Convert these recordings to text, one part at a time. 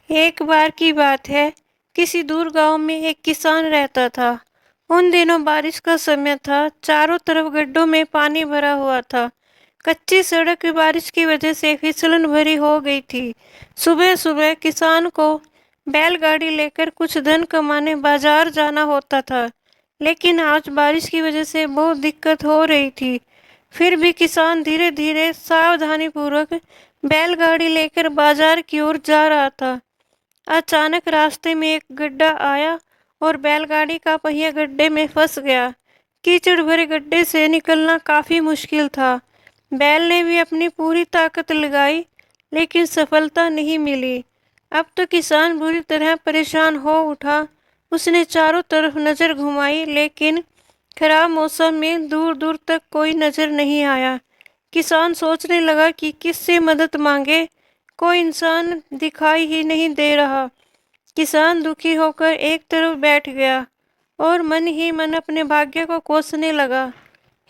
एक बार की बात है, किसी दूर गांव में एक किसान रहता था। उन दिनों बारिश का समय था, चारों तरफ गड्ढों में पानी भरा हुआ था। कच्ची सड़क बारिश की वजह से फिसलन भरी हो गई थी। सुबह सुबह किसान को बैलगाड़ी लेकर कुछ धन कमाने बाजार जाना होता था, लेकिन आज बारिश की वजह से बहुत दिक्कत हो रही थी। फिर भी किसान धीरे धीरे सावधानी पूर्वक बैलगाड़ी लेकर बाजार की ओर जा रहा था। अचानक रास्ते में एक गड्ढा आया और बैलगाड़ी का पहिया गड्ढे में फंस गया। कीचड़ भरे गड्ढे से निकलना काफी मुश्किल था। बैल ने भी अपनी पूरी ताकत लगाई, लेकिन सफलता नहीं मिली। अब तो किसान बुरी तरह परेशान हो उठा। उसने चारों तरफ नजर घुमाई, लेकिन खराब मौसम में दूर दूर तक कोई नजर नहीं आया। किसान सोचने लगा कि किससे मदद मांगे, कोई इंसान दिखाई ही नहीं दे रहा। किसान दुखी होकर एक तरफ बैठ गया और मन ही मन अपने भाग्य को कोसने लगा।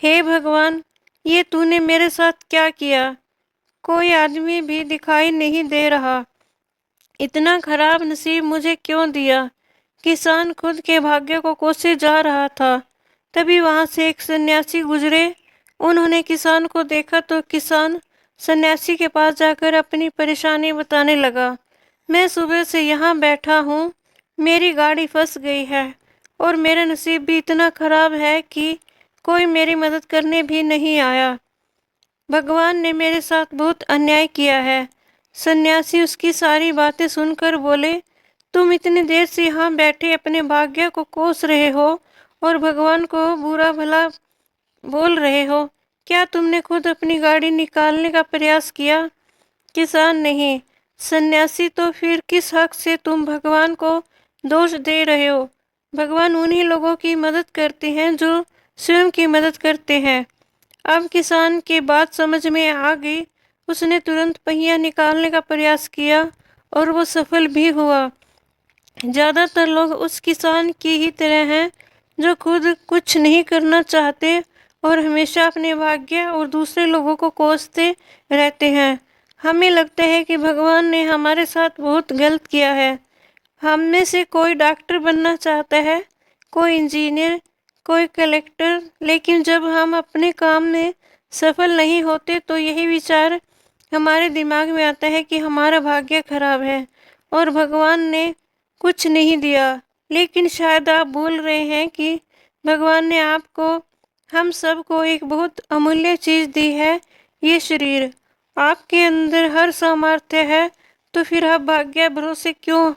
हे भगवान, ये तूने मेरे साथ क्या किया? कोई आदमी भी दिखाई नहीं दे रहा। इतना खराब नसीब मुझे क्यों दिया? किसान खुद के भाग्य को कोसे जा रहा था। तभी वहां से एक सन्यासी गुजरे। उन्होंने किसान को देखा तो किसान सन्यासी के पास जाकर अपनी परेशानी बताने लगा। मैं सुबह से यहाँ बैठा हूँ, मेरी गाड़ी फंस गई है और मेरा नसीब भी इतना खराब है कि कोई मेरी मदद करने भी नहीं आया। भगवान ने मेरे साथ बहुत अन्याय किया है। सन्यासी उसकी सारी बातें सुनकर बोले, तुम इतनी देर से यहाँ बैठे अपने भाग्य को कोस रहे हो और भगवान को बुरा भला बोल रहे हो। क्या तुमने खुद अपनी गाड़ी निकालने का प्रयास किया? किसान नहीं। सन्यासी, तो फिर किस हक से तुम भगवान को दोष दे रहे हो? भगवान उन्हीं लोगों की मदद करते हैं जो स्वयं की मदद करते हैं। अब किसान की बात समझ में आ गई। उसने तुरंत पहिया निकालने का प्रयास किया और वो सफल भी हुआ। ज्यादातर लोग उस किसान की ही तरह हैं जो खुद कुछ नहीं करना चाहते और हमेशा अपने भाग्य और दूसरे लोगों को कोसते रहते हैं। हमें लगता है कि भगवान ने हमारे साथ बहुत गलत किया है। हम में से कोई डॉक्टर बनना चाहता है, कोई इंजीनियर, कोई कलेक्टर, लेकिन जब हम अपने काम में सफल नहीं होते तो यही विचार हमारे दिमाग में आता है कि हमारा भाग्य खराब है और भगवान ने कुछ नहीं दिया। लेकिन शायद आप भूल रहे हैं कि भगवान ने आपको, हम सबको एक बहुत अमूल्य चीज दी है, ये शरीर। आपके अंदर हर सामर्थ्य है, तो फिर आप भाग्य भरोसे क्यों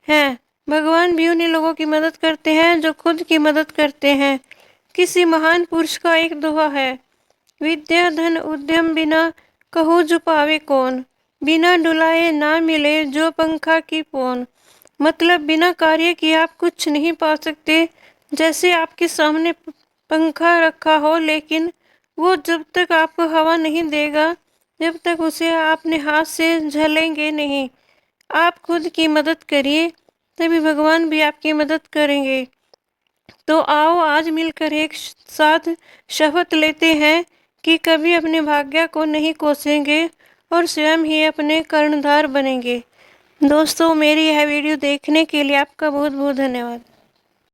हैं? भगवान भी उन्हीं लोगों की मदद करते हैं जो खुद की मदद करते हैं। किसी महान पुरुष का एक दोहा है, विद्या धन उद्यम बिना कहूँ जो पावे कौन, बिना डुलाए ना मिले जो पंखा की पौन। मतलब बिना कार्य किए आप कुछ नहीं पा सकते। जैसे आपके सामने पंखा रखा हो, लेकिन वो जब तक आपको हवा नहीं देगा, जब तक उसे आपने हाथ से झलेंगे नहीं। आप खुद की मदद करिए, तभी भगवान भी आपकी मदद करेंगे। तो आओ आज मिलकर एक साथ शपथ लेते हैं कि कभी अपने भाग्य को नहीं कोसेंगे और स्वयं ही अपने कर्णधार बनेंगे। दोस्तों, मेरी यह वीडियो देखने के लिए आपका बहुत बहुत धन्यवाद।